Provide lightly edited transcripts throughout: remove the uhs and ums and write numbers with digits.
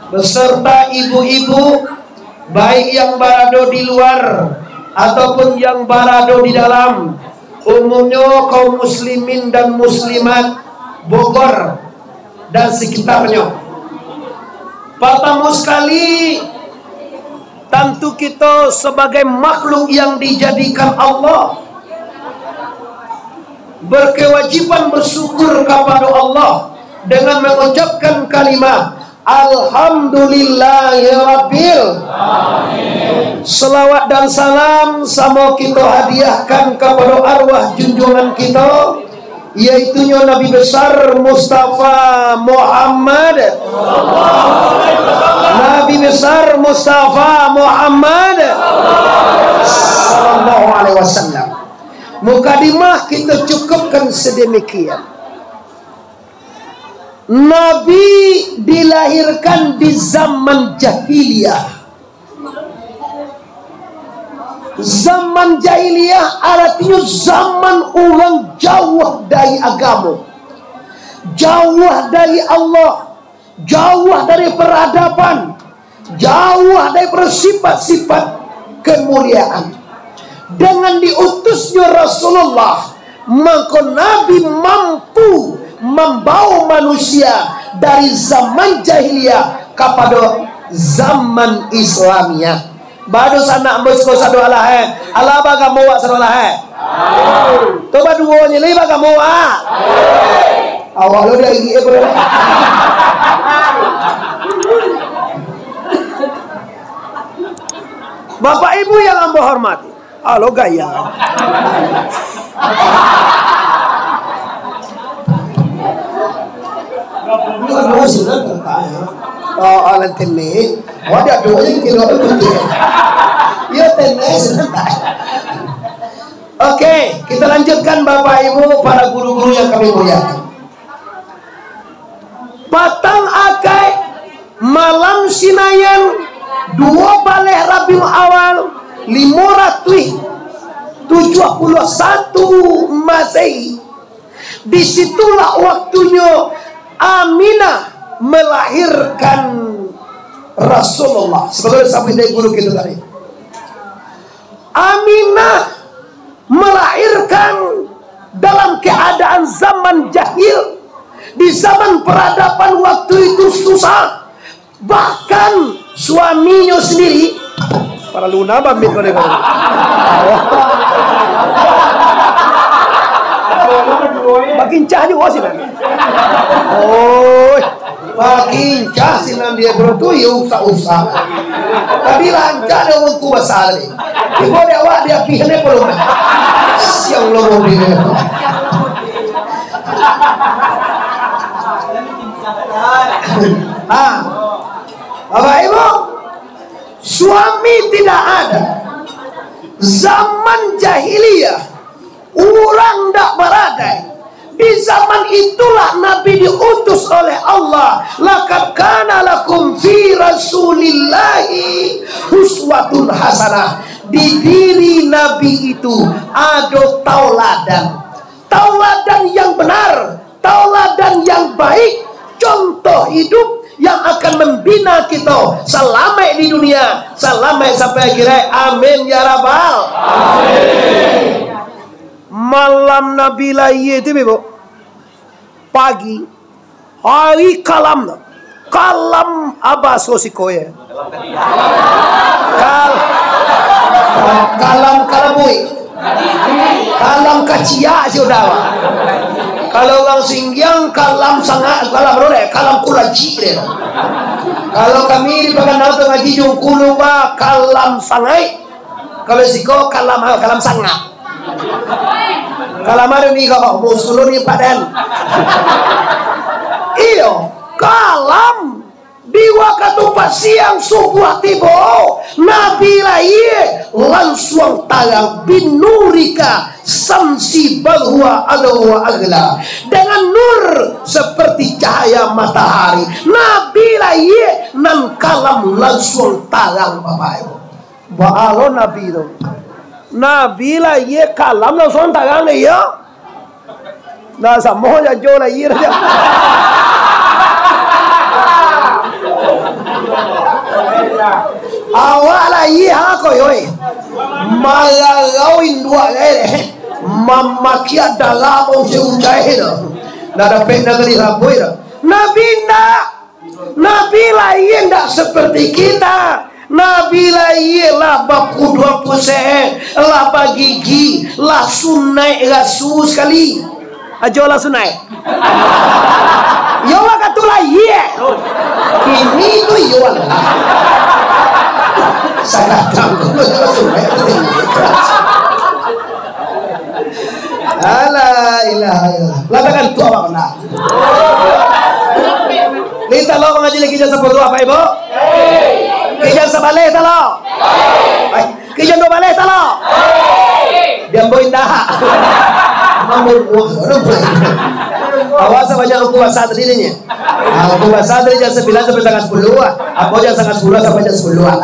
beserta ibu-ibu, baik yang barado di luar ataupun yang barado di dalam, umumnya kaum muslimin dan muslimat Bogor dan sekitarnya. Pertama sekali, tentu kita sebagai makhluk yang dijadikan Allah berkewajiban bersyukur kepada Allah dengan mengucapkan kalimat Alhamdulillahirabbil alamin. Selawat dan salam sama kita hadiahkan kepada arwah junjungan kita, yaitu Nabi besar Mustafa Muhammad. Nabi besar Mustafa Muhammad sallallahu alaihi wasallam. Mukadimah kita cukupkan sedemikian. Nabi dilahirkan di zaman jahiliyah. Zaman jahiliyah artinya zaman orang jauh dari agama, jauh dari Allah, jauh dari peradaban, jauh dari sifat-sifat kemuliaan. Dengan diutusnya Rasulullah, maka Nabi mampu membawa manusia dari zaman jahiliyah kepada zaman Islamiyah. Baru sana ambos ko sa doa lah ala baga mo sa doa lah to ba duo ni baga mo awalo dia igi bro. Bapak Ibu yang amba hormati, halo gaya. Oh, alat ini, ada dua yang kilo itu. Ya tenis. Oke, kita lanjutkan Bapak Ibu, para guru-guru yang kami muliakan. Patang akai malam sinayan 2 baleh Rabiul Awal 571 Masehi. Disitulah waktunya Aminah melahirkan Rasulullah. Sebagai sahabat dari guru kita tadi, Aminah melahirkan dalam keadaan zaman jahil. Di zaman peradaban waktu itu susah. Bahkan suaminya sendiri para luna bambit mereka. Makin cah juga sih nanti. Oh, makin cah sih nanti dia berdua ya usah. Tapi lancar dia untuk basah ni. Ibu dia awak dia pihaknya perlu. Siang logo dia. Bapak Ibu, suami tidak ada. Zaman jahiliyah, orang tak beradai. Di zaman itulah Nabi diutus oleh Allah. Laqad kana lakum fi Rasulillahi uswatun hasanah. Di diri Nabi itu ada tauladan. Tauladan yang benar, tauladan yang baik, contoh hidup yang akan membina kita selama di dunia, selama sampai akhirnya. Amin ya rabbal alamin. Malam Nabi lahir itu Ibu, pagi hari kalam abas sosikoye kalam kalabui kalam kacia saudara. Kalau orang Singgyang kalam sangat kalam kulaji deh. Kalau kami di Paganau tu ngaji jungkulu ba kalam sangai. Kalau siko kalam sangat. Kalam ada ni kau musuh ni padan. Iyo kalam di waktu pas siang subuh tiba Nabi lahir langsung talang binurika samsi bahwa adwa agla, dengan nur seperti cahaya matahari. Nabi lahir nan kalam langsung talang Bapak Ibu. Baalo Nabi itu. Nabi lahir kalam langsung talang ni ya. Nah sama aja jo lahir aja. Awak lah iya ko yoi. Malawin dua gede. Mamakia dalam ucai dah. Nada pena kali raboi dah. Nabi ndak. Nabi lain tak seperti kita. Nabi lain lah baku 20 lah bagigi lah sunai rasul sekali. Ajo lah sunai. Yo lah katulah ye. Kini tu yo lah. Salah kamu lah sunai. Ala ilaha illallah. Latakan tu awak nak. Lita lo mengaji lagi jasa bodoh apa ibu? Kijan sabale talo. Kijan dua bale talo. Dia boin dah. Mamur awas banyak aku bahasa tadinya. Aku bahasa tadi jam 9 sampai tanggal 10. Aku jam tanggal 10 sampai jam 10 lah.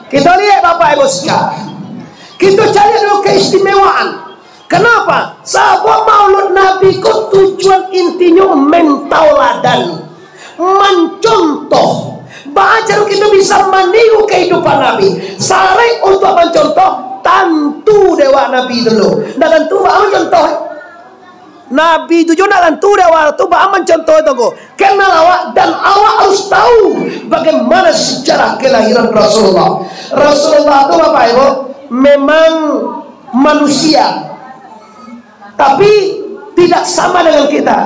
Kita lihat Bapak Ibu sekalian. Kita cari dulu keistimewaan. Kenapa? Sahabat maulud Nabi itu tujuan intinya mentauladan, mencontoh. Belajar kita bisa meniru kehidupan Nabi. Saring untuk mencontoh tantu dewa Nabi dulu. Dan tentu bahan contoh. Nabi tujuan dan tentu dewa itu bahan mencontoh itu. Kenal awak dan awak harus tahu bagaimana sejarah kelahiran Rasulullah. Rasulullah itu Bapak Ibu memang manusia. Tapi tidak sama dengan kita.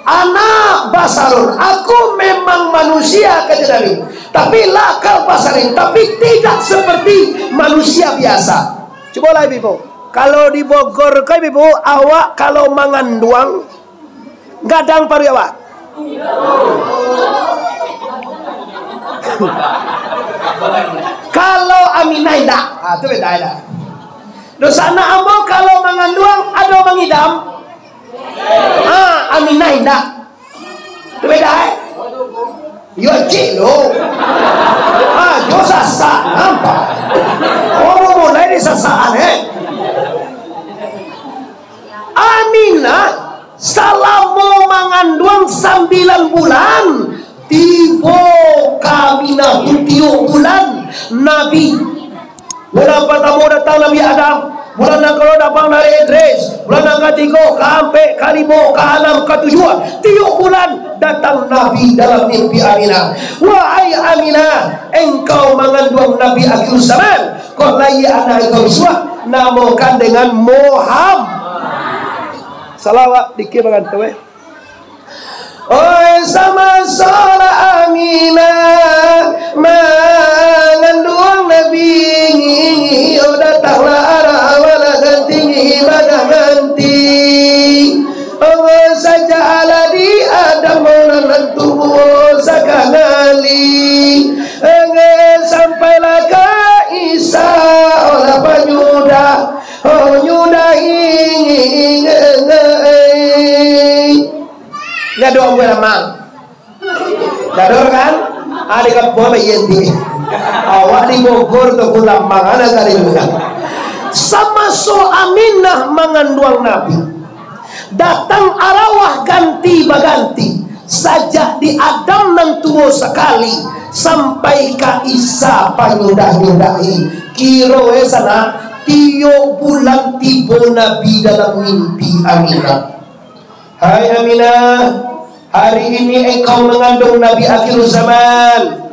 Anak basarun, aku memang manusia kejadian, tapi lakal basarin, tapi tidak seperti manusia biasa. Coba lah ibu, kalau di Bogor kau ibu, awak kalau manganduang, gadang paru awak. Kalau Aminah tidak, itu beda ada. Dosana amo kalau manganduang ada mangidam. Aminah indah. Itu beda yo cilo. Yo sasa nampak. Oh mulai di sasaan Aminah salamo manganduang 9 bulan. Tibo Aminah 7 bulan Nabi. Bulan pertama datang Nabi Adam. Bulan yang kedua datang dari Idris. Bulan yang ketiga sampai kelima, ke-6, ke-7. 3 bulan datang Nabi dalam mimpi Aminah. Wahai Aminah, engkau mengandung Nabi akhir zaman. Kau layi anak engkau suah. Namakan dengan Muhammad. Salawat dikir mengantuk oh sama salah Aminah mengandung Nabi. Oh datanglah arah wala ganti badah ganti. Oh saja ala di Adam menentu sakanali. Sampailah ke Isa olah penyudah. Oh nyudahi nggak doa gue lamang, nggak doa kan? Ada kan buah bayi awak di Bogor tuh pulang mana kali bukan? Sama so Aminah mengandung Nabi, datang arawah ganti baganti, sajak di Adam nantuo sekali sampai ke Isa panyudah-nyudahi. Kiro sana 3 bulan tiba Nabi dalam mimpi Aminah. Hai Aminah, hari ini engkau mengandung Nabi akhir zaman.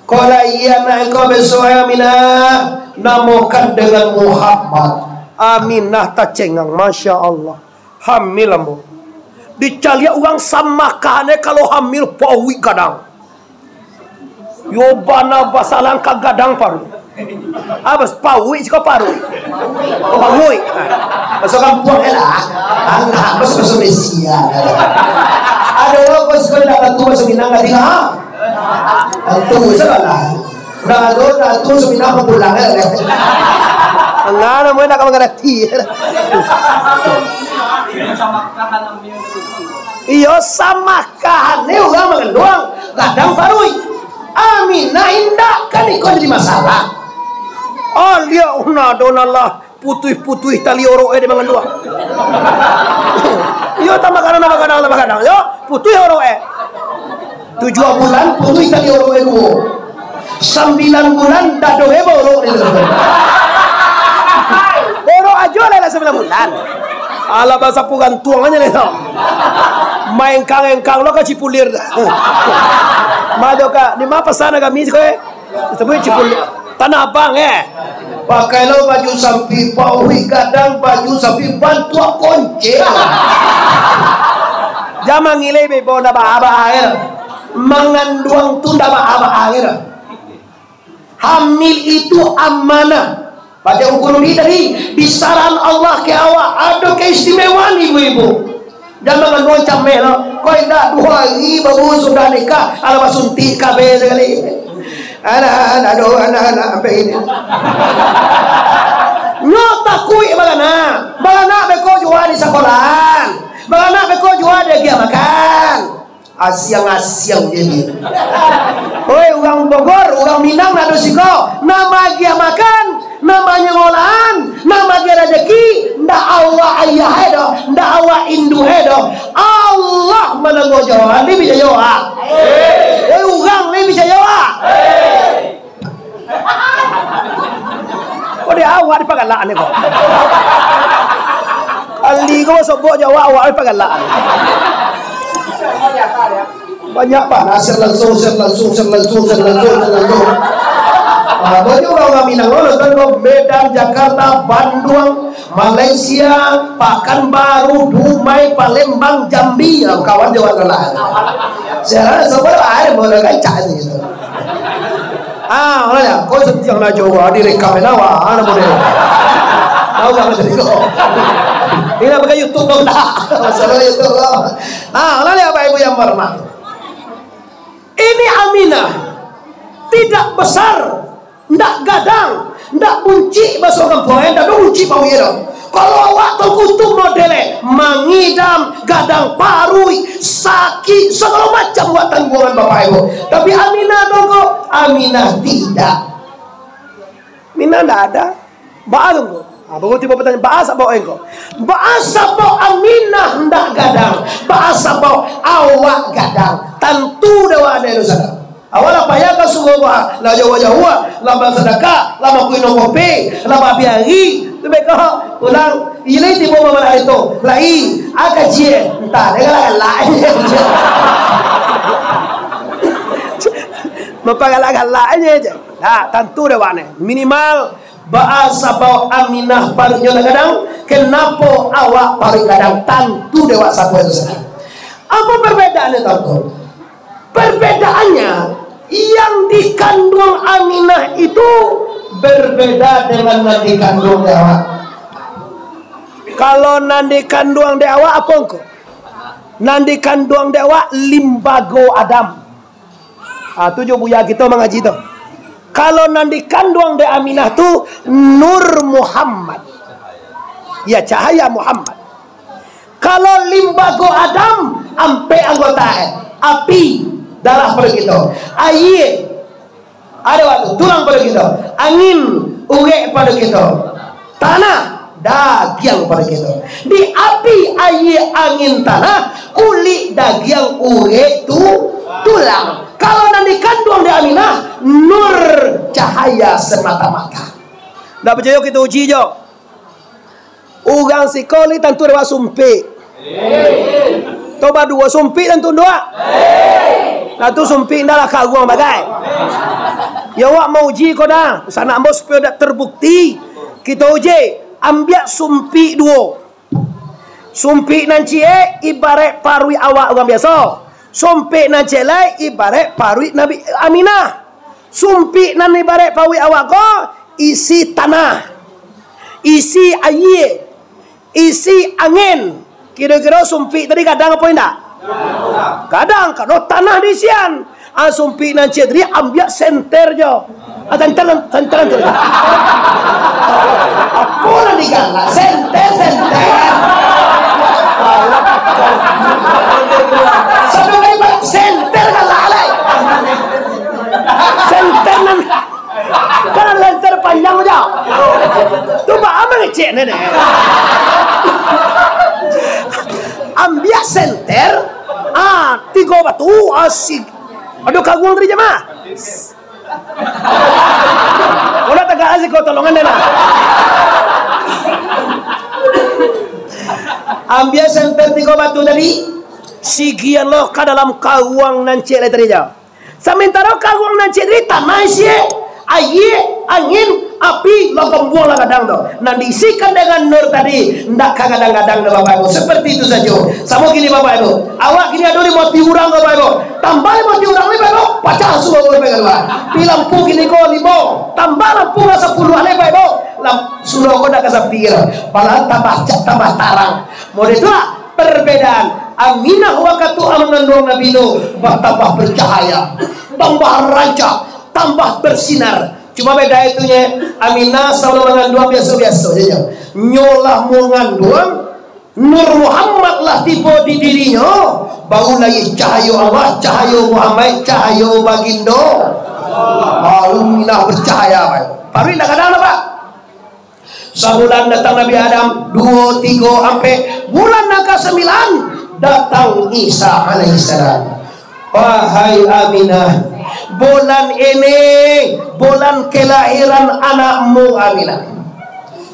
Kala iya na engkau besok Aminah, namakan dengan Muhammad. Aminah tak cengang, Masya Allah. Hamil ambo. Dicalia orang sama kahane kalau hamil pawi kadang. Yobana basalang kagadang paru. Abas pawi siko paru. Oh pawi. Masuk kampung lah. Anak masuk Malaysia. Ada orang pas sekolah tu masuk Minang enggak tinggal. Tu sekolah. Dah tu Minang pulang kan. Enggak mau nak kamu ngerti. Iyo sama kahane orang mengandung kadang parui. Aminah indah kan ikut jadi masalah. Alia una donallah putih-putih tali oro di mangandua. Yo tambah kadang yo putih oro 7 bulan putui tadi orang itu 9 bulan dah doa borok itu borok aja lah 9 bulan ala bahasa pugan tuang aja nih main kang lo kasih pulir madoka di mana pasana kami sih sebut cipulir tanah abang pakai lo baju sapi paui kadang baju sapi bantu kunci Jangan ngilai bebo na ba air. Mengandung tu na ba air. Hamil itu amanah. Pada hukum ini tadi disaran Allah ke awak ada keistimewaan ibu-ibu. Jangan menggoncang melo. Kau tidak 2 hari baru sudah nikah. Alam suntik kabel sekali. Anak sampai ini. Nyota kui bagana beko jual di sekolahan. Bagana beko jual dia makan. Asyang jadi. Oi orang Bogor, orang Minang ada siko. Nama dia makan, namanya ngolahan, nama dia rezeki. Ndak Allah ayah edo, ndak Allah indu edo. Allah mana go jawab, ni bisa jawab. Orang ni bisa jawab. Kau dia awak di pagalaan ni kau. Ali kau sebut jawab awak di pagalaan. Banyak pak, nasir langsung. Banyak orang Minang nonton Medan, Jakarta, Bandung, Malaysia, Pekanbaru, Dumai, Palembang, Jambi, kawan Jawa Tengah. Saya rasa sebab ada boleh kacau gitu. Orang ya, kau setiap nak Jawa direkam nawa, anak boleh. Tahu tak macam itu? Ini pakai YouTube dong tak? Masalah YouTube dong. Orang ya, Bapak Ibu yang hormat. Ini Aminah tidak besar, ndak gadang, ndak bunci bahasa orang poen, ndak bunci pawiro. Kalau awak terkutuk modelnya mangidam, gadang parui, sakit, segala macam buat tanggungan Bapak Ibu. Tapi Aminah dong, Aminah tidak. Aminah ndak ada. Baal dong. Baru tiba bertanya, bahasa bawa engkau. Bahasa bawa Aminah ndak gadang. Bahasa bawa awak gadang. Tentu dewa ada itu sana. Awal apa ya kau sungguh lah Jawa-Jawa, lama sedekah, lama kuino kopi, lama biari. Tu mereka ulang. Ini tiba mana itu? Lai, agak cie. Entah, dia lain. Mempagalakan aja. Nah, tentu dewa ni. Minimal. Bahasa bawa Aminah parunya kadang kenapa awak paru kadang tentu dewasa itu sana. Apa perbedaannya tahu? Perbedaannya yang dikandung Aminah itu berbeda dengan yang dikandung dewa. Kalau nanti kandung dewa apa engkau? Nanti kandung dewa limbago Adam. Tujuh buya kita mengaji tu. Kalau nanti kandung de Aminah tu Nur Muhammad, ya cahaya Muhammad. Kalau limbago Adam ampe anggota api darah pada kita, air ada waktu tulang pada kita, angin uge pada kita, tanah daging pada kita. Di api, air, angin, tanah, kulit, daging, uge tu tulang. Kalau nanti kandung di Aminah nur cahaya semata-mata. Dah percaya kita uji je. Orang sikoli tentu dewa sumpik. Toba 2 sumpik tentu 2. Nah tu sumpik dah lah kagum bagai. Ya awak mau uji kau dah. Sana ambo supaya dah terbukti. Kita uji. Ambil sumpik 2. Sumpik nanti ibarat parui awak orang biasa. Sumpik nan celai ibarat parui Nabi Aminah. Sumpik nan ibarat parui awak ko isi tanah, isi air, isi angin. Kira-kira sumpik tadi kadang apa enggak? Kadang kalau tanah di sian. Sumpik nan cedri ambil senter jo. Tantalan. Apa nak digalak? Senter. Sampai kali senter kalalai. Senter nan. Kan lenter panjang aja. Tu apa ngecek ni? Ambil senter. 3 batu asik Aduh kagum dari jemaah. Udah tagak asik kau tolongan deh lah. Ambil senter tiga batu tadi. Sigian lo ke dalam kawang nan cek tadi jauh. Sementara kawang nan cek tadi tanah sih. Air, angin, api, logam buang lah kadang tu. Nah diisikan dengan nur tadi, ndak kadang-kadang tu bapak ibu. Seperti itu saja. Sama gini bapak ibu. Awak gini ada di mati urang bapak ibu. Tambah mati urang ni bapak ibu. Pacah semua bapak ibu. Pi lampu gini kau 5. Tambah lampu lah 10 alih bapak ibu. Suruh kau dah kesapir. Palang tambah tarang. Model tu lah perbedaan. Aminah waktu mengandung Nabi Nuh tambah bercahaya, tambah rancak, tambah bersinar. Cuma beda itunya. Aminah sama mengandung biasa-biasa saja. Nyolah mengandung Nur Muhammad lah tiba di dirinya. Barulah cahaya Allah, cahaya Muhammad, cahaya baginda. Aminah bercahaya. Baru nak kadang apa? Sebulan datang Nabi Adam, 2, 3 sampai bulan ke-9 datang Isa alaihissalam. Wahai Aminah, bulan ini bulan kelahiran anakmu Aminah.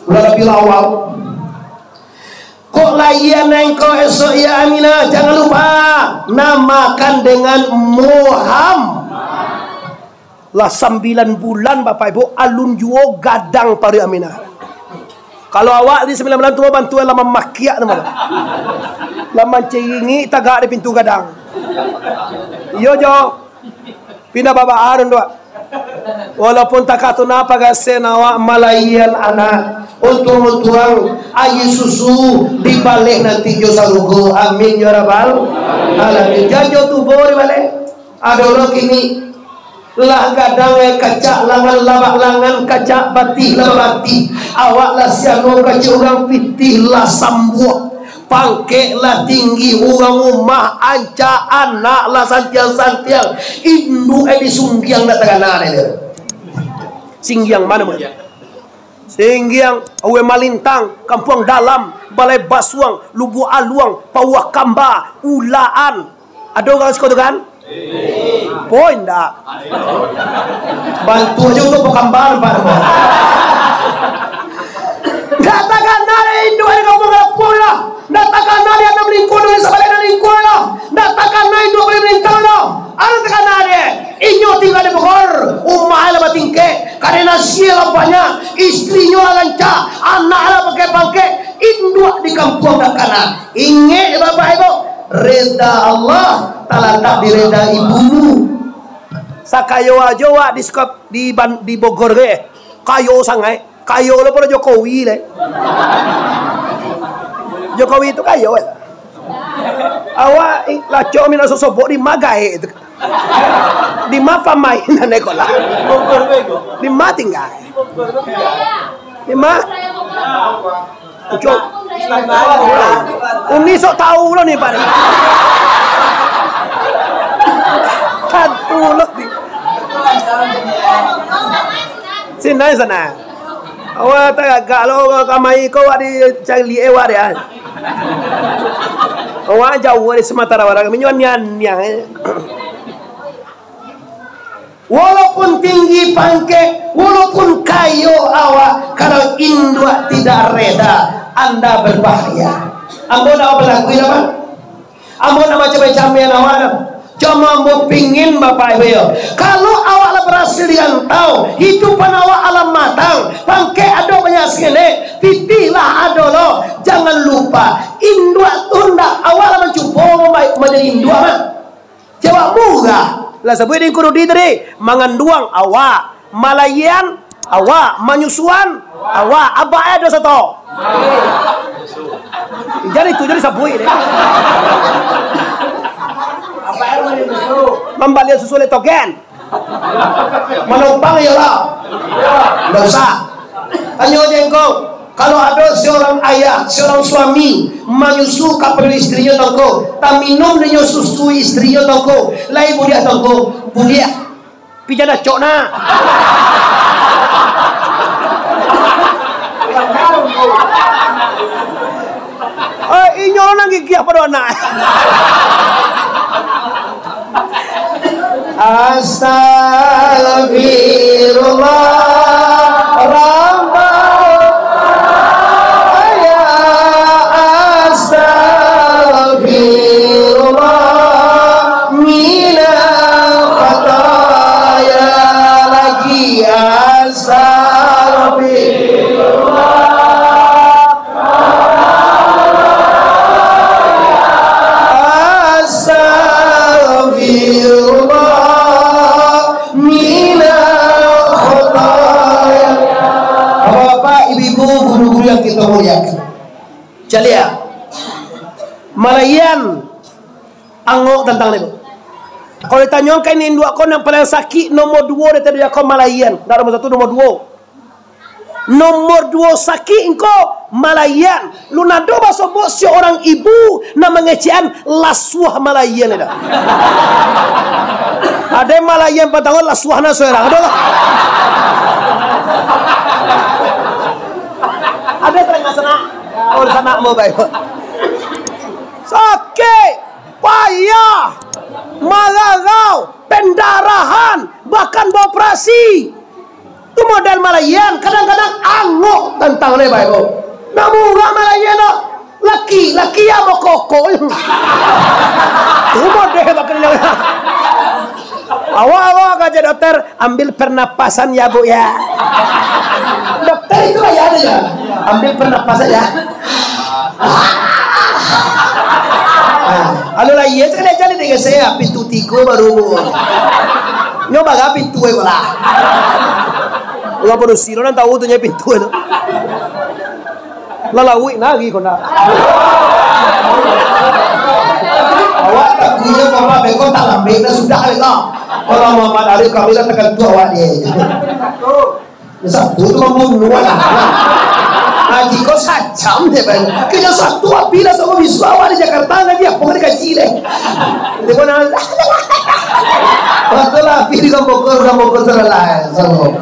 Bulan Rabiul Awal. Kok layan engkau esok ya Aminah? Jangan lupa namakan dengan Muhammad. Lah 9 bulan Bapak Ibu alun juo gadang pada Aminah. Kalau awak di 9 bulan tua bantu lama makiak nama. Lama ceringi tagak di pintu gadang. Yo jo. Pindah baba arun doa. Walaupun tak katuna pagasen awak malayan anak untuk tuang ayu susu dibalik nanti jo sarugo. Amin ya rabbal alamin. Jajo tu bori balik. Ada orang kini lah gadang kaca langan labak langan kaca bati labak bati awak lah siano kaca orang pitih lah sambuak pangke lah tinggi orang rumah anca anak lah santiang-santiang indu di sunggiang datang anak singgiang mana mana singgiang awe malintang kampung dalam balai basuang lubu aluang pawah kamba ulaan ada orang sekolah kan poin dah bantu aja untuk pekambaran Pak. Datakan nari Indo ada kampung kampung lah. Datakan nari ada melingkung dengan sebaliknya melingkung lah. Datakan nari Indo boleh melintang lah. Ada tekan nari Inyo tinggal di Bogor umah lah batingke karena nasi lah banyak istrinya lah lancar anak lah pakai bangke Indo di kampung dah kanan ingat Bapak Ibu reda Allah tak direda ibumu. Sakayo aja wa di Bogor ke kayo sangai kayo lo pada Jokowi le. Jokowi itu kayo awak laco mina sosobok di magai itu di mapa mainan ekola di ma tinggal di ma ucok uni sok tahu lo nih Pak satu lo di sini sana awak tak agak lo kamai kau ada cari ewa dia awak jauh dari Sumatera Barat menyuan yang walaupun tinggi pangke walaupun kayu awak kalau induk tidak reda anda berbahaya. Ambo nak berlaku apa? Ambo nak macam-macam yang awak cuma ambo pingin Bapak Ibu kalau awak lah berhasil yang tahu hidupan awak alam matang pangke ada banyak sekali titilah ada lo jangan lupa induk tunda awak lah mencuba menjadi induk mah jawab murah lah sebut di kudu diri manganduang awak malayan awak menyusuan awak abah ada satu jadi itu jadi sabui deh membalik susu le togen menumpang ya lah nggak usah hanya jengkau kalau ada seorang ayah seorang suami menyusu kapal istrinya tongko tak minum dengan susu istrinya tongko lain budia tongko budia pijana cok na inyo nang gigiah pada anak Astagfirullah ya astagfirullah minal khataya lagi yang kita muliakan. Calia Malayan angok tentang itu. Kalau ditanyakan ini dua kon yang paling sakit nomor 2 dia tadi kau Malayan. Dah nomor 1 nomor 2. Nomor 2 sakit engkau Malayan. Lu nado basobok seorang ibu nama ngecian lasuah Malayan ada. Ada Malayan patangan lasuah na seorang. Ada lah. Ada tengah sana. Oh sana mau baik. Sakit, payah, magagau, pendarahan, bahkan beroperasi. Itu model Malayan. Kadang-kadang angok tentang ni baik. Namun orang Malayan laki yang mau koko. Itu model bahkan ni. Awal-awal kerja dokter ambil pernapasan ya bu ya. Dokter itu lah ya ada ya. Ambil pernapasan ya. Halo lah iya sekali aja nih dengan saya pintu 3 baru. Nyoba gak pintu itu lah. Gak perlu sih orang tahu tuhnya pintu itu. Lalawi lagi kau nak. Awak tak punya bapak bekon tak lambing dah sudah kau. Kalau Muhammad Ali kami dah tekan tu awak dia. Satu tu membunuh lah. Haji kau sajam deh ben. Kerja satu apila sama Wiswa di Jakarta ngaji apa mereka kaji leh. Dia pun ada. Betul lah pilih kamu terlalu.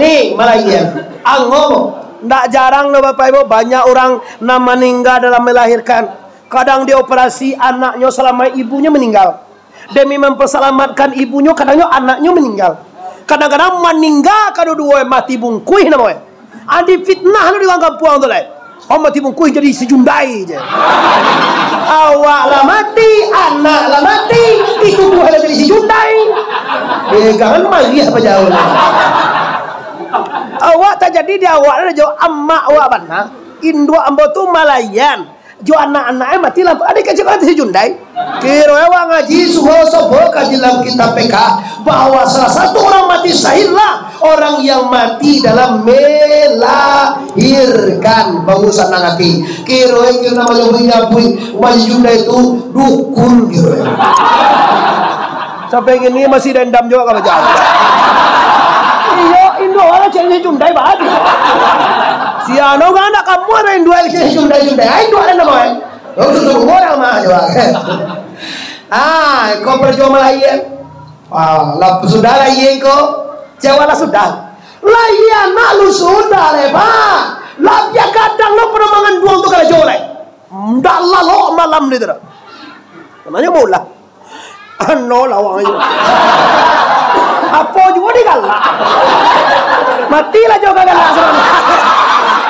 Ni Malayan. Angom. Ndak jarang loh Bapak Ibu banyak orang nama meninggal dalam melahirkan. Kadang dia operasi anaknya selama ibunya meninggal. Demi memperselamatkan ibunya kadangnya anaknya meninggal. Kadang-kadang meninggal kedua-dua mati bungkuih namanya. Adi fitnah lu di kampung tu lah. Oh mati bungkuih jadi sejundai je. Awak lah mati, anak lah mati, itu buah lah jadi sejundai. Jangan mari apa jauh lah. Awak tak jadi dia awak ada jauh emak awak mana? Indua ambo tu Malayan. Jo anak-anaknya mati lampu. Adik kecil kan sejundai. Kira awak ngaji suho-soho kaji dalam kitab PK bahwa salah satu orang mati syahid lah orang yang mati dalam melahirkan bagusan nangati. Kira namanya bui sejundai itu dukun kira. Sampai ini masih dendam juga kalau jauh. Iya, Indo orang cari sejundai banget. Si ano kan nak kamu ada yang dua lagi sejundai. Indo ada namanya. Oh tuh orang mah juga. Kau berjuang Malayan. Lah sudah lah iya kau. Jawa lah sudah. Lah iya nak lu sudah le pak. Lah dia kadang lo pernah mangan dua untuk kalau jole. Ndak lah lo malam ni tu. Namanya mula. Ano lawang aja. Apa juga di galak. Matilah juga galak sebenarnya.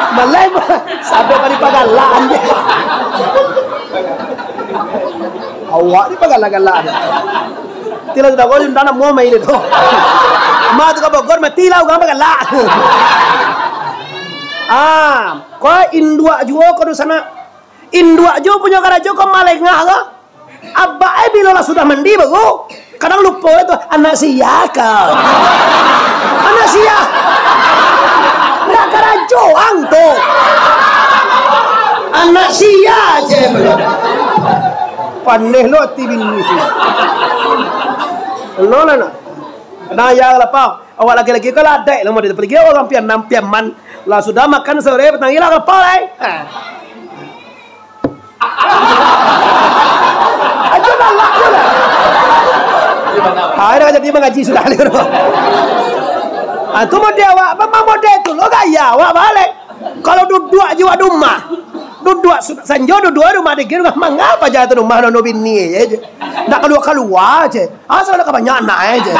Malay sampai kali pagalak anje. Awak ni pagalak-galak. Tila sudah kau nak mau main itu. Ma tu kau Bogor mati lah orang pagalak. Kau Indua juga kau di sana. Indua juga punya karajo kau malengah kau. Abah bila sudah mandi bagu. Kadang lupa itu anak sia kau. Anak sia. Nak karajoang tu. Anak sia je belum. Paneh lo TV ni. Lo lah nak. Nah ya lapau. Awak lagi-lagi kalau ada lama dia pergi orang pian man. Lah sudah makan sore petang hilang apa lai? Aja balak je lah. Ada jadi mengaji sudah ni. Tu model awak, memang model tu lo gaya awak balik. Kalau duduk jiwa rumah, Duduk sanjo duduk rumah dia kira mengapa jatuh rumah no bini aja. Nak keluar aja. Asal nak banyak anak aja.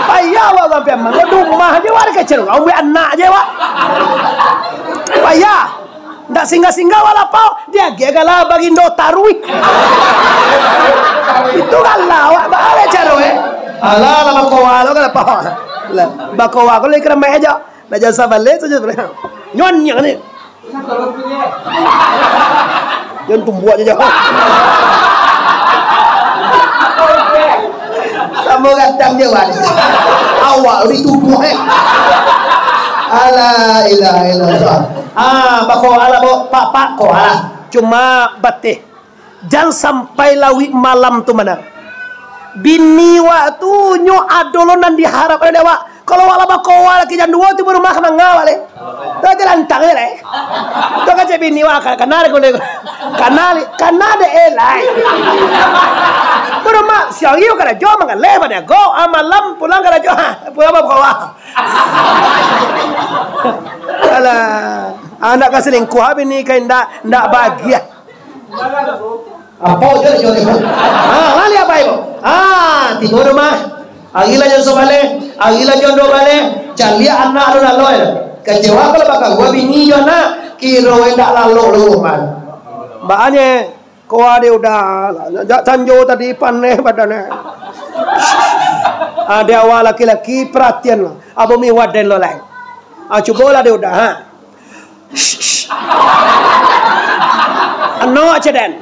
Payah awak sampai mana rumah aja warga kecil. Kau buat anak aja awak. Payah. Ndak singgah-singgah walapau dia gegala bagi ndo tarui. Itu kan lawak balik caro Alah lama kowa lo kan apa? Lah bakowa ko le kira meja. Dah jasa balik saja sebenarnya. Nyon yang ni. Jangan tumbuh aja. Kamu kadang dia wali. Awak ditumbuh Ala ilaha illallah. Bako ala pak ko ala. Cuma batih. Jangan sampai lawi malam tu mana. Bini waktu nyo adolonan diharap ada dewa. Kalau wala bako wala kijan dua tu baru makan ngawale. Tu lantang le. Tu kan bini wa kanare ko le. Kanade elai. Baru mak siang iyo kada jo makan leba dia go malam pulang kada jo. Pulang bako wa. Alah, anak keselingkuh bini kan ndak bahagia. Apa je jodoh? Lali apa ibu? Tidur rumah. Agila jodoh balik, agila jodoh balik. Cari anak lalu kecewa kalau bakal gua bini jona kiro ndak lalu rumah. Mbaknya kau ada udah sanjo tadi paneh badannya. Ada awal laki-laki perhatian lah. Abu mi waden lo lain. Coba lah dia udah Ano aja dan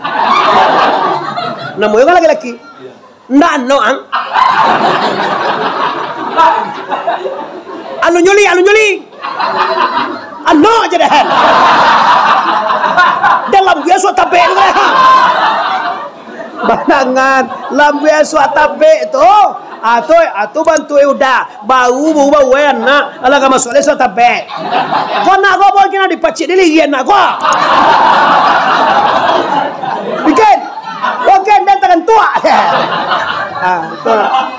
namanya kan laki-laki ndak ano anu nyuli ano aja dan dalam biasa tabe banangan lambu suata be tu atau bantu udah bau enak ala ka masole suata be kau nak kau boleh kena dipacik dili nak kau bikin bukan dan tangan tua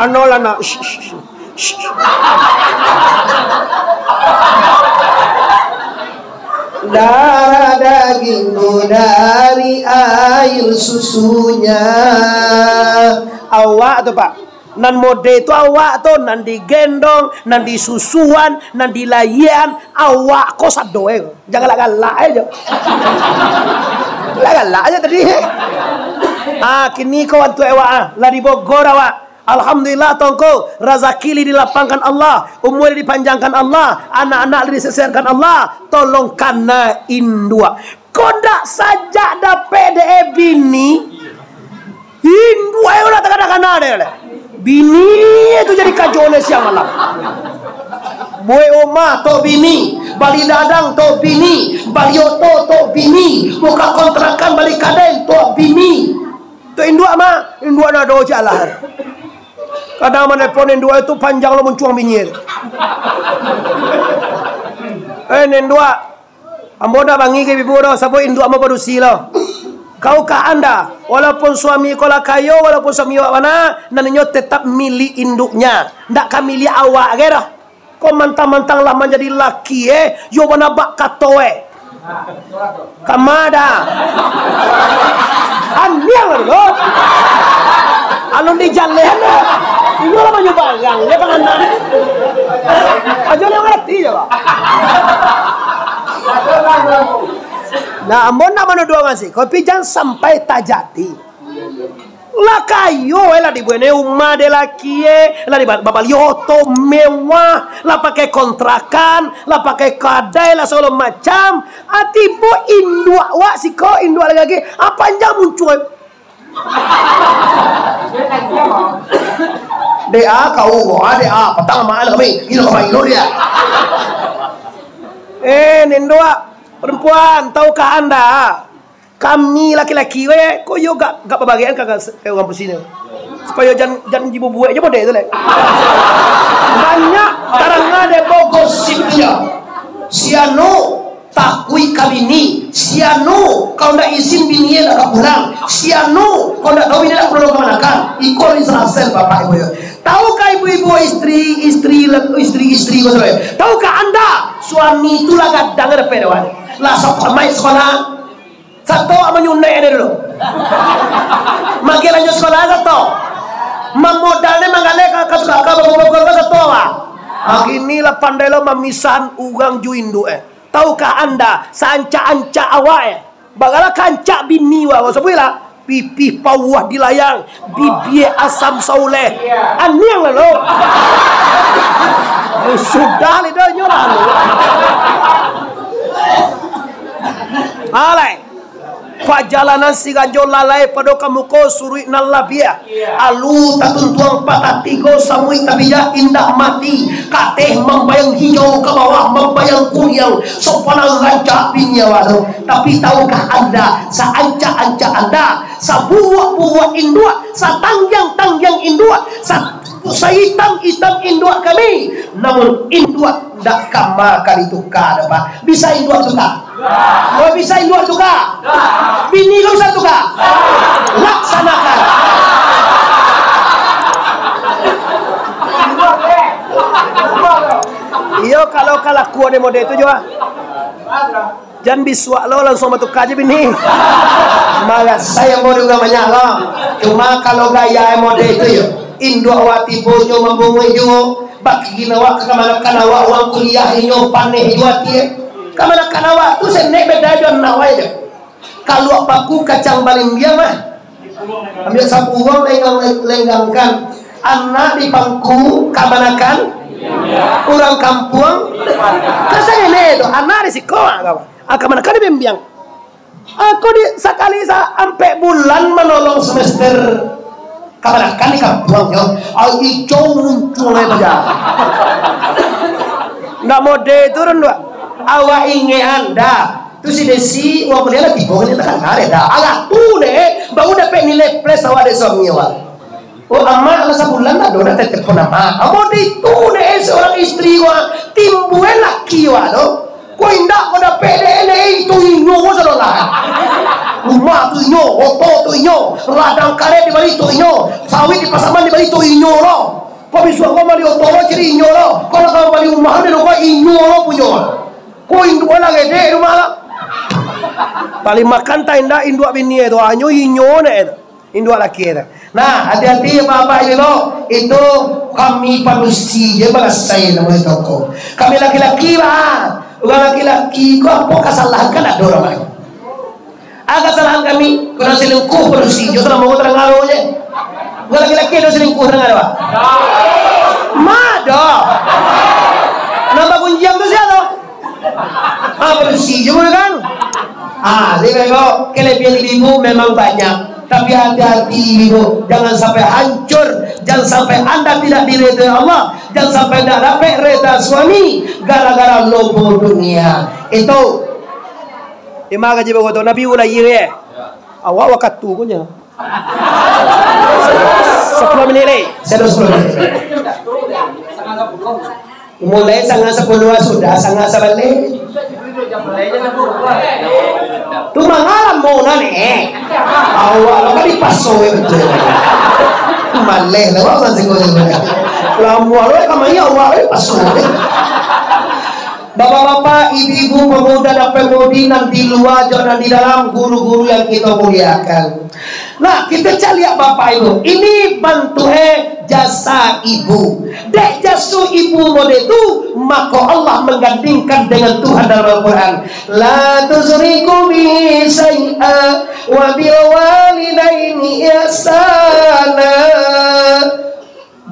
anola nak darah dagingmu dari air susunya awak tu pak nan mode itu awak tu nan digendong nan disusuan nan dilayan awak kau sadoe jangan galak aja galak aja tadi kini kau antu awak lah di Bogor awak alhamdulillah tongko razaki dilapangkan Allah umur dipanjangkan Allah anak-anak disesarkan Allah tolong kana indua kodak saja da PDE bini indua udah takkan ada bini itu jadi kajole siang malam boy oma to bini bali dadang to bini balioto to bini buka kontrakan balik kaden to bini to indua mah indua na do jalan kadang menelpon indua itu panjang lo mencuang bini indua amboda bangi ke bibu do sabo indua mau produksi lo kau ka anda walaupun suami kau lah kayo walaupun suami awak mana nanyo tetap milik induknya ndak kamili awak ke dah kau mantang-mantang lah menjadi laki yo mana bak katoe kamada aniang lo alun di jalan ini lah maju barang dia penganan aja yang ngerti je pak nah ampun nak menuduh ngasih kopi jangan sampai tajati lah kayo lah dibuat rumah de laki lah di babal yoto mewah lah pakai kontrakan lah pakai kadai lah segala macam atibo indua wak siko indua lagi apa yang muncul DA kau DA petang mahal kami ini dia nindua perempuan, tahukah anda kami laki-laki kok yo gak kebagian kagak kampus sini supaya jangan jibu buat aja model itu lek banyak karena ada Bogor siano takui kabini siano kau ndak izin bini nak pulang siano kau ndak tahu bini nak pulang kemana kan ikut Israel bapak ibu tahukah ibu-ibu istri tahukah anda suami itu lah kadang ada perewan lah sekolah Satu menyunek ini dulu. Mangke lanjut sekolah satu. Memodalnya mangkane ke sekolah ke satu lah. Inilah pandai lo memisahan uang juindu Tahukah anda sanca-anca awak bagala kanca biniwa sebuah pipih pawah dilayang bibie asam sauleh aniang lo sudah lidah nyoran alai pajalanan si ganjol lalai pada kamu ko surui nalabia alu tatuntuang patatigo samui tabija indah mati kateh membayang hijau ke bawah membayang kunyang sopanang rancak binyawa tapi tahukah anda sa-anca-anca anda sa buah-buah indua sa tangyang-tangyang indua sa hitam-hitam indua kami namun indua ndak kamakan itu kada pak bisa indua juga oh bisa indua juga bini lu satu kak laksanakan iyo kalau kalakuan mode itu juga jangan biswa lo langsung batuk kaji bini malah saya mau juga menyala cuma kalau gaya mode itu yo indua wati bojo membungui juga baki ginawa kemana-kanawa uang kuliah inyo paneh juati kemana-kanawa tu senek beda juan nawai deh kalau apaku kacang baling dia mah ambil sapu uang lenggangkan anak di pangku kamanakan orang kampung kasih ini itu anak di sekolah kamanakan di bembiang aku di sekali sampai bulan menolong semester kamanakan di kampung yo hijau muncul aja nggak mode itu rendah awak ingin anda tu si desi uang beliau lah tiba kan tak ada dah alah tu deh baru dapat nilai plus awak deh suami awak oh amat lah sebulan lah dah telepon amat awak itu deh seorang istri awak timbul laki awak tu kau indah kau dapat deh itu inyo saudara rumah tu inyo oto tu inyo ladang karet di balik tu inyo sawit di pasaman di balik tu inyo lo kau bisa kau balik oto lo ciri inyo lo kalau kau balik rumah dia kau inyo lo punya kau induk lah gede rumah lah paling makan tak indah induk bini itu hanya inyo ne itu induk laki itu nah hati-hati ya bapak ini lo itu kami manusia bahasa nama itu kami laki-laki lah orang laki-laki kau apa kesalahan kan ada orang lain kesalahan kami kena selingkuh manusia telah mau terang ngaruh je orang laki-laki ada selingkuh terang ngaruh mada nama kunjang tu siapa manusia juga kan jadi kok kelebihan ibu memang banyak tapi hati-hati ibu jangan sampai hancur jangan sampai anda tidak diridhai Allah jangan sampai tidak dapat reda suami gara-gara lobo dunia itu lima gaji bawa tu Nabi ulai ye awak waktu punya 10 menit lagi saya 10 menit mulai sangat 10 sudah sangat sebalik tu mangalam mo na ni awak lo kan dipasoy betul maleh lo kan siguro lamu lo kamay awak pasoy bapak-bapak, ibu-ibu, pemuda dan pemudi yang di luar dan di dalam guru-guru yang kita muliakan. Nah, kita cari bapak ibu. Ini bantu jasa ibu. Dek jasa ibu mode itu, maka Allah menggandingkan dengan Tuhan dalam Al-Quran. La tuzriku bi say'a wa bil walidaini ihsana.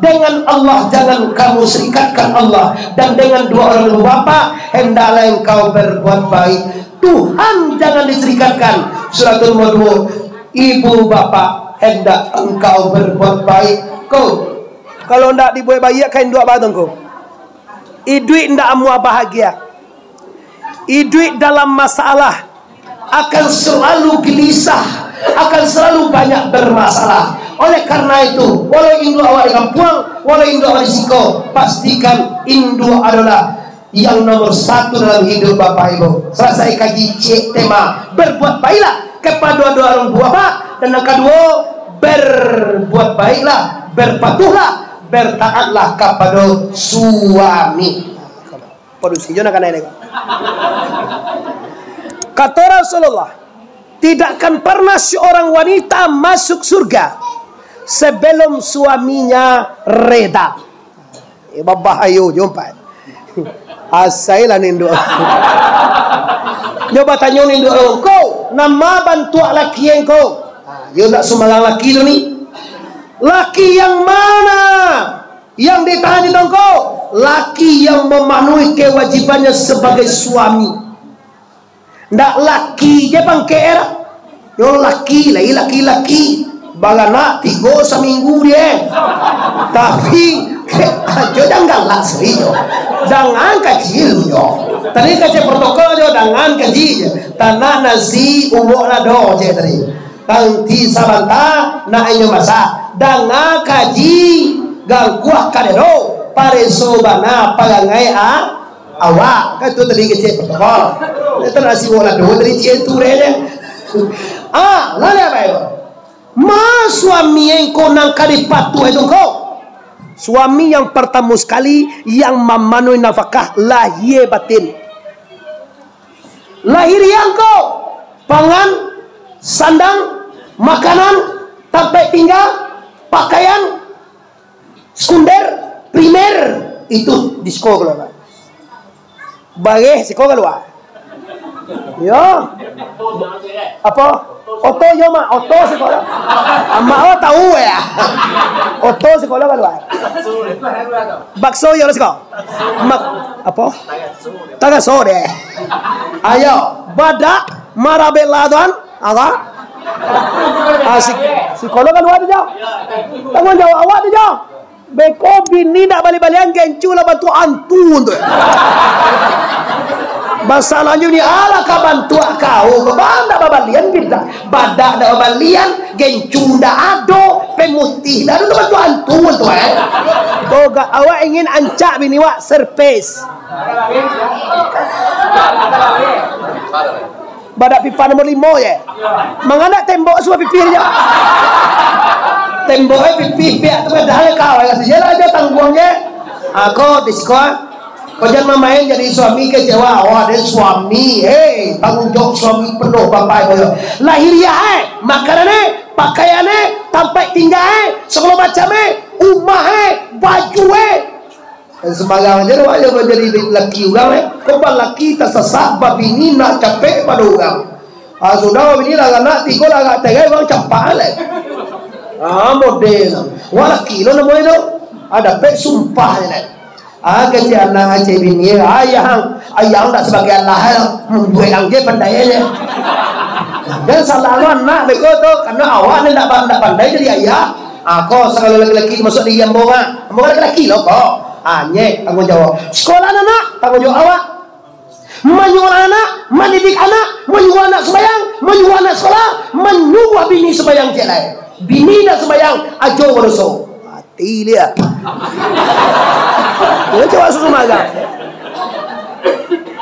Dengan Allah jangan kamu serikatkan Allah, dan dengan dua orang bapa hendaklah engkau berbuat baik. Tuhan jangan diserikatkan. Suratul Mulk. Ibu bapa hendak engkau berbuat baik. Kau kalau hendak dibuat baik kain dua batang kau. Iduit hendak amu bahagia. Iduit dalam masalah akan selalu gelisah, akan selalu banyak bermasalah. Oleh karena itu, walau induk awak di kampung, walau induk awak di siko, pastikan induk adalah yang nomor satu dalam hidup bapak ibu. Selesai kaji tema berbuat baiklah kepada dua orang bapak, dan yang kedua berbuat baiklah, berpatuhlah, bertaatlah kepada suami. Produksi jangan kena ini. Kata Rasulullah, tidak akan pernah seorang wanita masuk surga sebelum suaminya reda. Babahayo jumpa. Asailah nindo. Coba tanya nindo kau, nama bantu laki yang kau. Yo tak sembarang laki tu ni. Laki yang mana yang ditahan di kau? Laki yang memenuhi kewajibannya sebagai suami. Ndak laki je pangker. Yo laki laki balana 3 seminggu dia. Tapi ajo jangan langsung jo. Jangan kecil jo. Tadi kaca protokol jo jangan kecil. Tanah nasi umur nado je tadi. Tanti sabanta na inyo masa. Danga kaji gangkuah kadero pare sobana pagangai awak. Kan tu tadi kaca protokol. Itu nasi wala do dari centu rene. Lalu apa itu? Suami yang kau nang kari patuh itu kau. Suami yang pertama sekali yang memenuhi nafkah lahir batin. Lahir yang kau pangan, sandang, makanan, tempat tinggal, pakaian, sekunder, primer itu di sekolah. Bagi sekolah luar. Ya. Apa? Oto yo ma, oto sekolah. Ama tahu ya. Oto sekolah luar. Bakso yo sekolah. Mak apa? Taga sore. Ayo, badak marabeladan apa? Asik. Sekolah luar aja. Tanggung jawab awak aja. Beko bini nak balik-balian gencu lah bantu antun tu. Masalahnya ni ala ka bantu kau banda babalian kita badak dah babalian gencu dah ado pemutih dah tu bantu antun tu toga awak ingin ancak bini wak surprise badak pipa nomor 5 ya mangana tembok semua pipi dia temboknya pipi pihak tu dah kau sejalan aja tangguangnya aku di sekolah. Kau jangan main jadi suami kecewa. Wah, dia suami. Tanggung jawab suami penuh bapak ibu. Lahiriah makanannya, pakaiannya, tempat tinggalnya, segala macamnya, rumahnya, bajunya. Dan sebagainya dia menjadi laki orang. Kau laki tersesat babini nak capek pada orang. Sudah babini lah nak tiga lah nak tegai orang capak lah. Model. Wah laki lo namanya tu. Ada pek sumpah ni. Kasi anak aja bini ayah tak sebagai Allah membuat angge pandainya dan selalu anak beko tu karena awak ni tak pandai jadi ayah aku sekali laki-laki masuk di ambongan laki-laki lo kok nyek tanggung jawab sekolah anak tanggung jawab awak menyuruh anak mendidik anak menyuruh anak sembayang menyuruh anak sekolah menyuruh bini sembayang je lain bini dah sembayang ajo berusaha mati dia. Dia coba susu magang.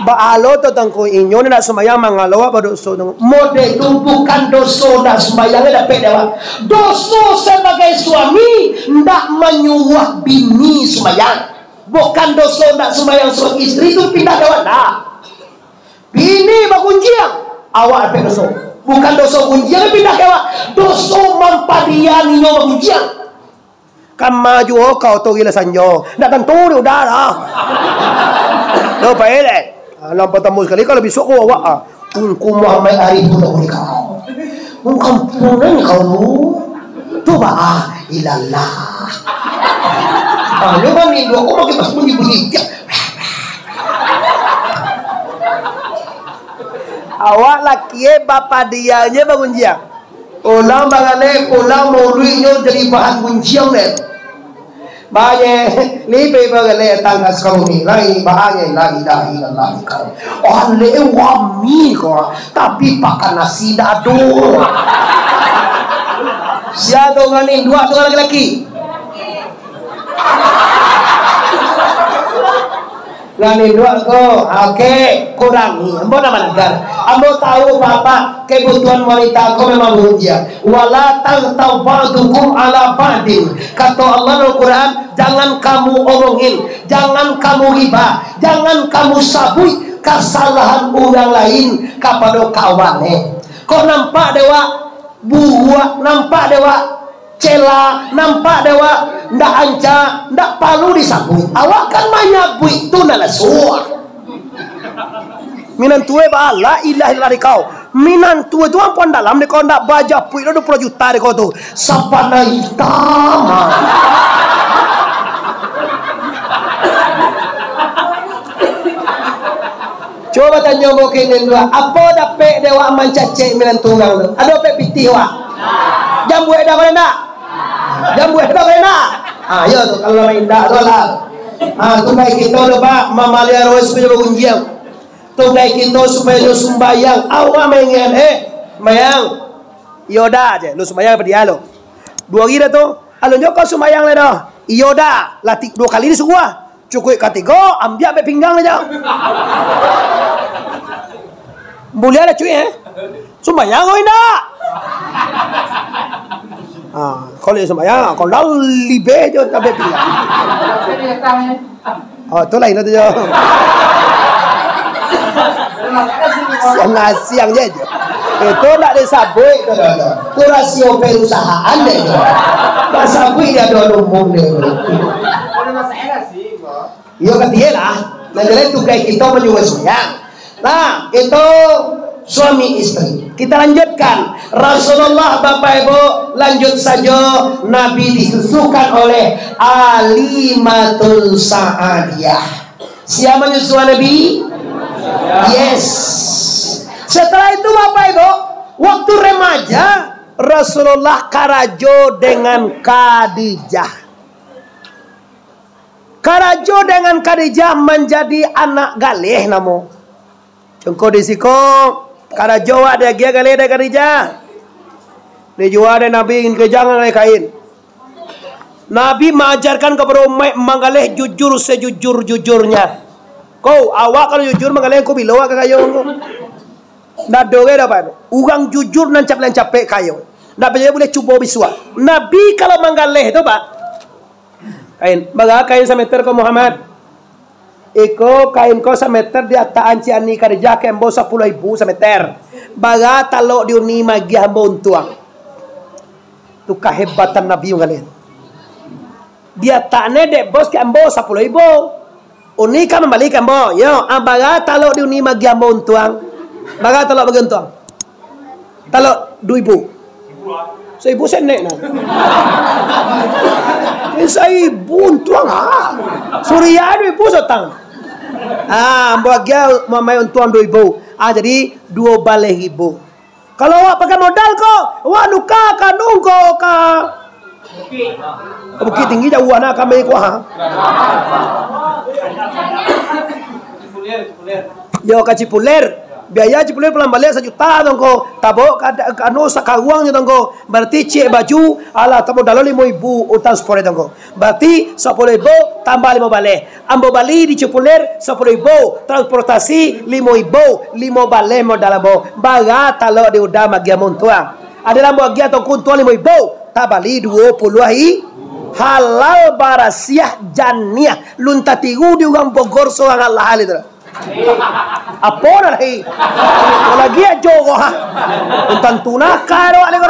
Baalo to tangko inyo na sumayang mangalawa pa doso ng mode tumpukan doso na sumayangnya dapat dewa. Doso sebagai suami ndak menyuruh bini sumayang. Bukan doso ndak sumayang sebagai istri itu pindah dewa dah. Bini bakunjiang awak dapat doso. Bukan doso kunjiang pindah dewa. Doso mampadiani nyo bakunjiang. Kamajo kau tu gila sanjo. Nak tentu dia udah lah. Dah baik deh. Alam pertama sekali kalau besok kau awak Unku Muhammad Arif tu tak boleh kau. Kampungan kau lu. Tu bah ilallah. Lu kan ni dua kau makin pas bunyi. Awak laki bapa dia je bangun jiang. Ulang bangane ulang mauluinya jadi bahan kuncian deh. Banyak lipe bagale tangkas kamu ni lagi bahannya lagi dah kau. Oh lewami kau tapi pakai nasi dado. Siapa ngani dua laki-laki. Ngani dua ko, oke kurangi. Ambo nama negara. Ambo tahu bapak kebutuhan wanita kau memang mulia. Wala tagtaw ba'dukum ala ba'din. Kata Allah dalam Quran, jangan kamu omongin, jangan kamu riba, jangan kamu sabui kesalahan orang lain kepada kawannya. Kok nampak dewa buah, nampak dewa cela, nampak dewa ndak anca, ndak palu disabui. Awak kan manyabui tu nala suah. Minan tuwe ba la ilaha illa kau. Minan tuwe tu ampun dalam de kau ndak baja pui 20 juta de kau tu. Sapana hitam. Coba tanya mungkin dua, apa dapat dewa mancacek minan tunggang tu? Ada dapat pitih wa? Jambu dah boleh nak? Jambu dah boleh nak? Ya tu kalau main dak tu lah. Tunggai kita lupa mamalia roes punya bergunjiang. Tunggai kita supaya lu sembayang. Awak mengen mayang. Yoda aja, lu sembayang apa dia lo? 2 hari dah tu. Alun kau sembayang le dah. Yoda, latih 2 kali ni suruh. Cukup katigo, ambil sampai pinggang aja. Boleh ada cuy sembayang kau indah. Kalau sembayang, kalau dah libe je sampai pinggang. Tu lain tu je. Siang je. Itu tak disabui. Itu rasio perusahaan deh. Tak sabui dia ada umum deh. Yo ketiga lah. Nanti tu kayak kita menyuai sembahyang. Nah, itu suami istri. Kita lanjutkan. Rasulullah Bapak Ibu lanjut saja. Nabi disusukan oleh Alimatul Sa'adiyah. Siapa menyusui Nabi? Yes. Setelah itu Bapak Ibu, waktu remaja Rasulullah karajo dengan Khadijah. Karajo dengan Khadijah menjadi anak galih namo. Cengko disiko karajo ada dia galih ada Khadijah. Ni jua ada Nabi ingin kejangan oleh kain. Nabi mengajarkan kepada umat menggalih jujur sejujur-jujurnya. Kau awak kalau jujur menggalih kau bilau ke kayu kau. Ndak doge dapat. Orang jujur nan capek kayu. Ndak boleh cuba biswa. Nabi kalau menggalih tu Pak. Kain, baga kain sameter ko Muhammad. Iko kain ko sameter di ataan ci ani Khadijah kembo 10.000 sameter. Baga talo di uni magi hamba untuang. Tu kehebatan Nabi ngalen. Dia takne dek bos kembo 10.000. Uni kan membalik kembo. Yo, baga talo di uni magi hamba untuang. Baga talo bagi untuang. Talo 2.000. 1.000 senek na. 1.000 untuang Suria 2.000 sotang. Bahagia mamai untuang 2.000. Jadi 2 balai ribu. Kalau awak pakai modal kok, awak nuka ka nungko ka Bukit Tinggi jauh anak kami kuah. Yo ka Cipuler. Biaya Cipuler pulang balik 1 juta tongko. Tabo kanu sakaruang nya tongko. Berarti cek baju ala tabo dalam 5.000 utang 10 tongko. Berarti 10.000 tambah 5 balik. Ambo bali di Cipuler 10.000, transportasi 5.000, 5 balik modal ambo. Baga talo di udah magia montuang. Adalah magia tongko tuan 5.000, tabali 20 hai. Halal barasiah janniyah. Luntatigu di ugang Bogor soang Allah hal itu. Apa na lagi? Lagi aja ko ha. Untang tuna karo ale ko.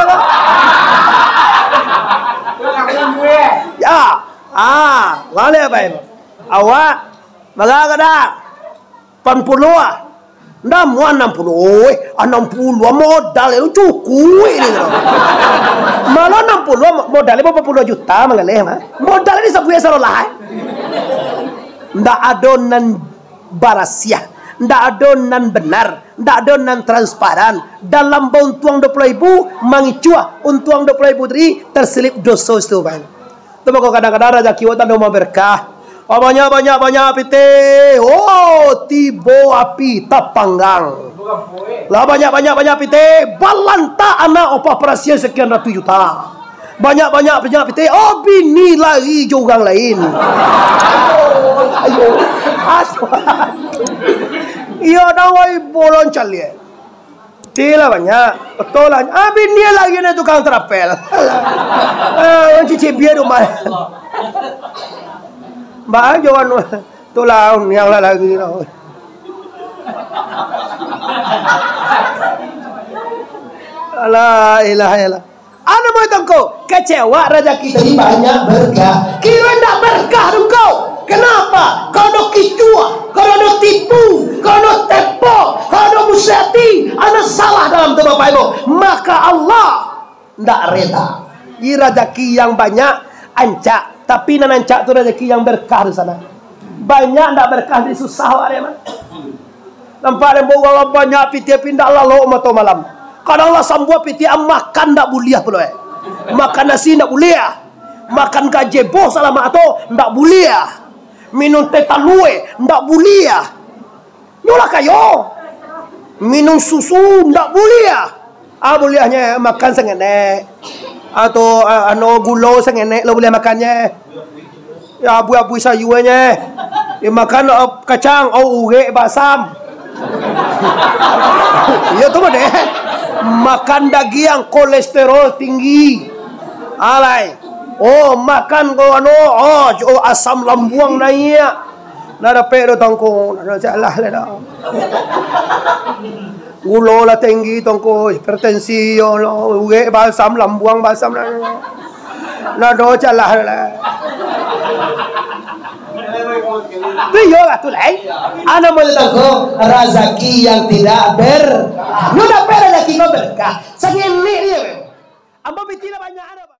Ya. Wale ba ito? Awak magagada 80. Nda mo 60. 60 modal itu cukup ini. Malah 60 modal 40 juta mangaleh mah. Modal ini sabuya sarolah. Nda adonan barasiah, ndak adonan benar, ndak adonan transparan. Dalam untuang 20.000 mangicua untuang 20.000 tadi terselip dosa itu bang. Itu kok kadang-kadang rezeki wa tanda mau berkah. Banyak pite. Tibo api tapanggang. Lah banyak pite. Balanta anak opah perasian sekian ratus juta. Banyak pite. Bini lagi juga lain. Ayo. Iya dawai bolon calie. Tila banyak. Betul lah. Bini lagi ni tukang terapel. Cici biar rumah. Mbak jangan tulang yang lagi. La ilaha illallah. Anu mau tongko kecewa rezeki tadi banyak berkah. Kira ndak berkah tongko. Kenapa? Kalau kicua, kalau tipu, kalau tepo, kalau musati, ada salah dalam tubuh Bapak Ibu. Maka Allah ndak reda. Ini rezeki yang banyak ancak, tapi nan ancak tu rezeki yang berkah di sana. Banyak ndak berkah di susah ada mah. Nampak ada bawa banyak piti pindah lalu mato malam. Kalau Allah sambuat piti makan ndak buliah pula. Makan nasi ndak buliah. Makan gajebo selama atau ndak buliah. Minum teh talue ndak buliah. Nyolah kayo. Minum susu ndak buliah. Buliahnya makan sengenek. Atau gulo sengenek lo boleh makannya. Ya abu-abu sayurnya. Makan kacang uge basam. Iya tuh mah deh. Makan daging yang kolesterol tinggi. Alay. Makan asam lambung naik. Nada pero tongko, nada salah lah. Ulo lah tinggi tongko, hipertensi lo, uge basam lambung basam lah. Nada salah lah. Tuyo lah tu lain. Ana mau tongko rezeki yang tidak ber. Lu dah rezeki kau berkah. Segini dia. Ambo bitina banyak ada.